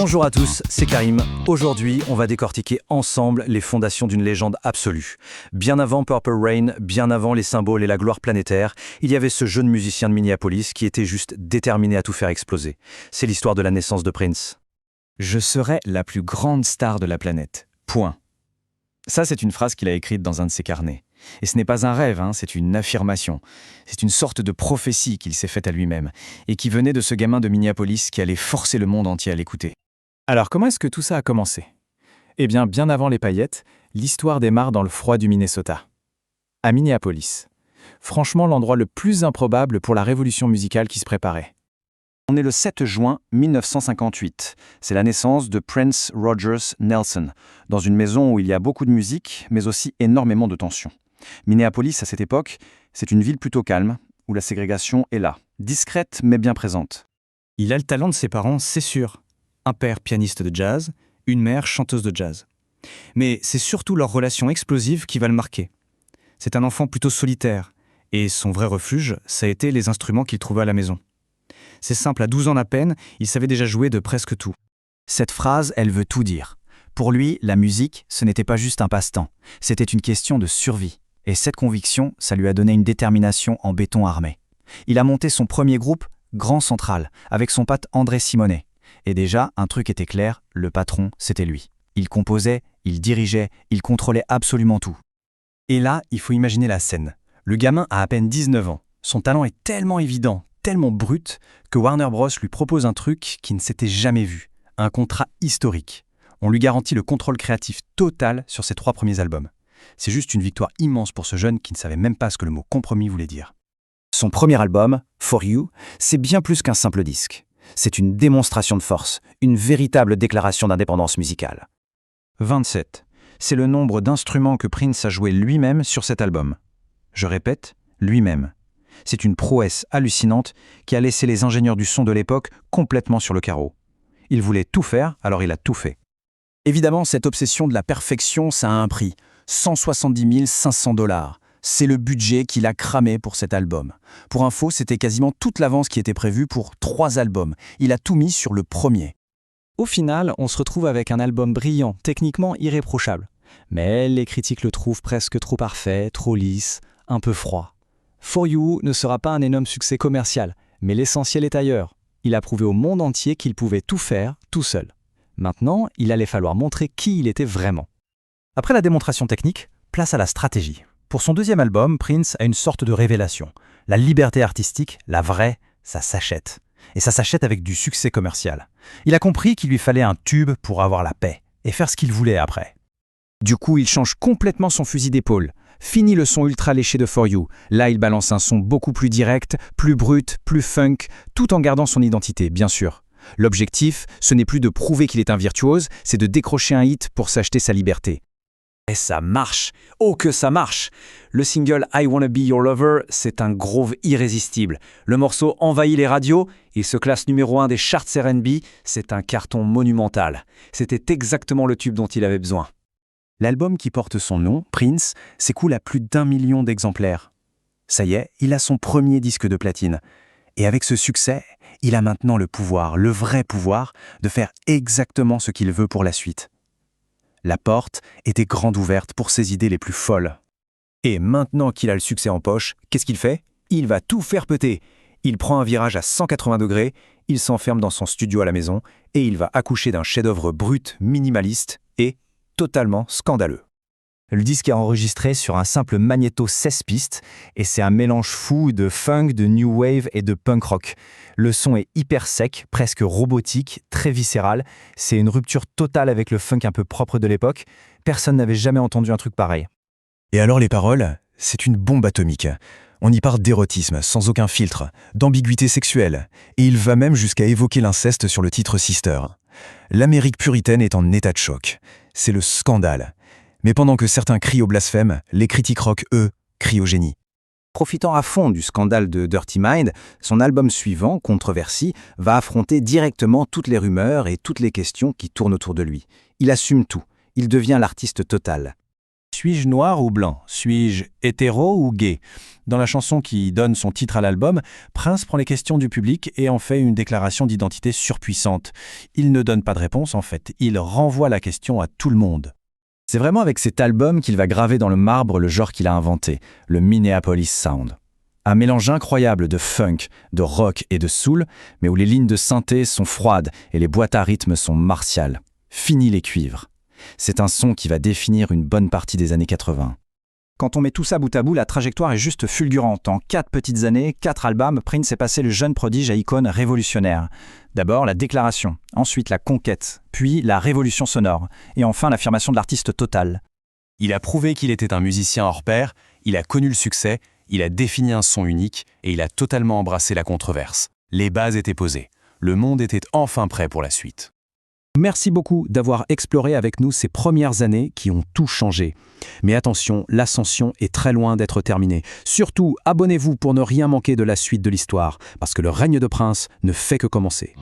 Bonjour à tous, c'est Karim. Aujourd'hui, on va décortiquer ensemble les fondations d'une légende absolue. Bien avant Purple Rain, bien avant les symboles et la gloire planétaire, il y avait ce jeune musicien de Minneapolis qui était juste déterminé à tout faire exploser. C'est l'histoire de la naissance de Prince. Je serai la plus grande star de la planète. Point. Ça, c'est une phrase qu'il a écrite dans un de ses carnets. Et ce n'est pas un rêve, c'est une affirmation. C'est une sorte de prophétie qu'il s'est faite à lui-même, et qui venait de ce gamin de Minneapolis qui allait forcer le monde entier à l'écouter. Alors comment est-ce que tout ça a commencé ? Eh bien avant les paillettes, l'histoire démarre dans le froid du Minnesota. À Minneapolis. Franchement, l'endroit le plus improbable pour la révolution musicale qui se préparait. On est le 7 juin 1958. C'est la naissance de Prince Rogers Nelson, dans une maison où il y a beaucoup de musique, mais aussi énormément de tension. Minneapolis, à cette époque, c'est une ville plutôt calme, où la ségrégation est là, discrète mais bien présente. Il a le talent de ses parents, c'est sûr. Un père pianiste de jazz, une mère chanteuse de jazz. Mais c'est surtout leur relation explosive qui va le marquer. C'est un enfant plutôt solitaire, et son vrai refuge, ça a été les instruments qu'il trouvait à la maison. C'est simple, à 12 ans à peine, il savait déjà jouer de presque tout. Cette phrase, elle veut tout dire. Pour lui, la musique, ce n'était pas juste un passe-temps, c'était une question de survie. Et cette conviction, ça lui a donné une détermination en béton armé. Il a monté son premier groupe, Grand Central, avec son pote André Simonet. Et déjà, un truc était clair, le patron, c'était lui. Il composait, il dirigeait, il contrôlait absolument tout. Et là, il faut imaginer la scène. Le gamin a à peine 19 ans. Son talent est tellement évident, tellement brut, que Warner Bros lui propose un truc qui ne s'était jamais vu. Un contrat historique. On lui garantit le contrôle créatif total sur ses 3 premiers albums. C'est juste une victoire immense pour ce jeune qui ne savait même pas ce que le mot compromis voulait dire. Son premier album, For You, c'est bien plus qu'un simple disque. C'est une démonstration de force, une véritable déclaration d'indépendance musicale. 27. C'est le nombre d'instruments que Prince a joué lui-même sur cet album. Je répète, lui-même. C'est une prouesse hallucinante qui a laissé les ingénieurs du son de l'époque complètement sur le carreau. Il voulait tout faire, alors il a tout fait. Évidemment, cette obsession de la perfection, ça a un prix. 170 500 $. C'est le budget qu'il a cramé pour cet album. Pour info, c'était quasiment toute l'avance qui était prévue pour 3 albums. Il a tout mis sur le premier. Au final, on se retrouve avec un album brillant, techniquement irréprochable. Mais les critiques le trouvent presque trop parfait, trop lisse, un peu froid. For You ne sera pas un énorme succès commercial, mais l'essentiel est ailleurs. Il a prouvé au monde entier qu'il pouvait tout faire, tout seul. Maintenant, il allait falloir montrer qui il était vraiment. Après la démonstration technique, place à la stratégie. Pour son deuxième album, Prince a une sorte de révélation. La liberté artistique, la vraie, ça s'achète. Et ça s'achète avec du succès commercial. Il a compris qu'il lui fallait un tube pour avoir la paix et faire ce qu'il voulait après. Du coup, il change complètement son fusil d'épaule. Fini le son ultra léché de For You. Là, il balance un son beaucoup plus direct, plus brut, plus funk, tout en gardant son identité, bien sûr. L'objectif, ce n'est plus de prouver qu'il est un virtuose, c'est de décrocher un hit pour s'acheter sa liberté. Et ça marche! Oh que ça marche! Le single I Wanna Be Your Lover, c'est un groove irrésistible. Le morceau envahit les radios, il se classe numéro 1 des charts R&B, c'est un carton monumental. C'était exactement le tube dont il avait besoin. L'album qui porte son nom, Prince, s'écoule à plus d'1 million d'exemplaires. Ça y est, il a son premier disque de platine. Et avec ce succès, il a maintenant le pouvoir, le vrai pouvoir, de faire exactement ce qu'il veut pour la suite. La porte était grande ouverte pour ses idées les plus folles. Et maintenant qu'il a le succès en poche, qu'est-ce qu'il fait ? Il va tout faire péter. Il prend un virage à 180 degrés, il s'enferme dans son studio à la maison et il va accoucher d'un chef-d'œuvre brut, minimaliste et totalement scandaleux. Le disque est enregistré sur un simple magnéto 16 pistes et c'est un mélange fou de funk, de new wave et de punk rock. Le son est hyper sec, presque robotique, très viscéral. C'est une rupture totale avec le funk un peu propre de l'époque. Personne n'avait jamais entendu un truc pareil. Et alors les paroles, c'est une bombe atomique. On y parle d'érotisme, sans aucun filtre, d'ambiguïté sexuelle. Et il va même jusqu'à évoquer l'inceste sur le titre Sister. L'Amérique puritaine est en état de choc. C'est le scandale. Mais pendant que certains crient au blasphème, les critiques rock, eux, crient au génie. Profitant à fond du scandale de Dirty Mind, son album suivant, Controversy, va affronter directement toutes les rumeurs et toutes les questions qui tournent autour de lui. Il assume tout, il devient l'artiste total. Suis-je noir ou blanc? Suis-je hétéro ou gay? Dans la chanson qui donne son titre à l'album, Prince prend les questions du public et en fait une déclaration d'identité surpuissante. Il ne donne pas de réponse en fait, il renvoie la question à tout le monde. C'est vraiment avec cet album qu'il va graver dans le marbre le genre qu'il a inventé, le Minneapolis Sound. Un mélange incroyable de funk, de rock et de soul, mais où les lignes de synthé sont froides et les boîtes à rythme sont martiales. Fini les cuivres. C'est un son qui va définir une bonne partie des années 80. Quand on met tout ça bout à bout, la trajectoire est juste fulgurante. En 4 petites années, 4 albums, Prince est passé le jeune prodige à icône révolutionnaire. D'abord la déclaration, ensuite la conquête, puis la révolution sonore, et enfin l'affirmation de l'artiste total. Il a prouvé qu'il était un musicien hors pair, il a connu le succès, il a défini un son unique et il a totalement embrassé la controverse. Les bases étaient posées. Le monde était enfin prêt pour la suite. Merci beaucoup d'avoir exploré avec nous ces premières années qui ont tout changé. Mais attention, l'ascension est très loin d'être terminée. Surtout, abonnez-vous pour ne rien manquer de la suite de l'histoire, parce que le règne de Prince ne fait que commencer.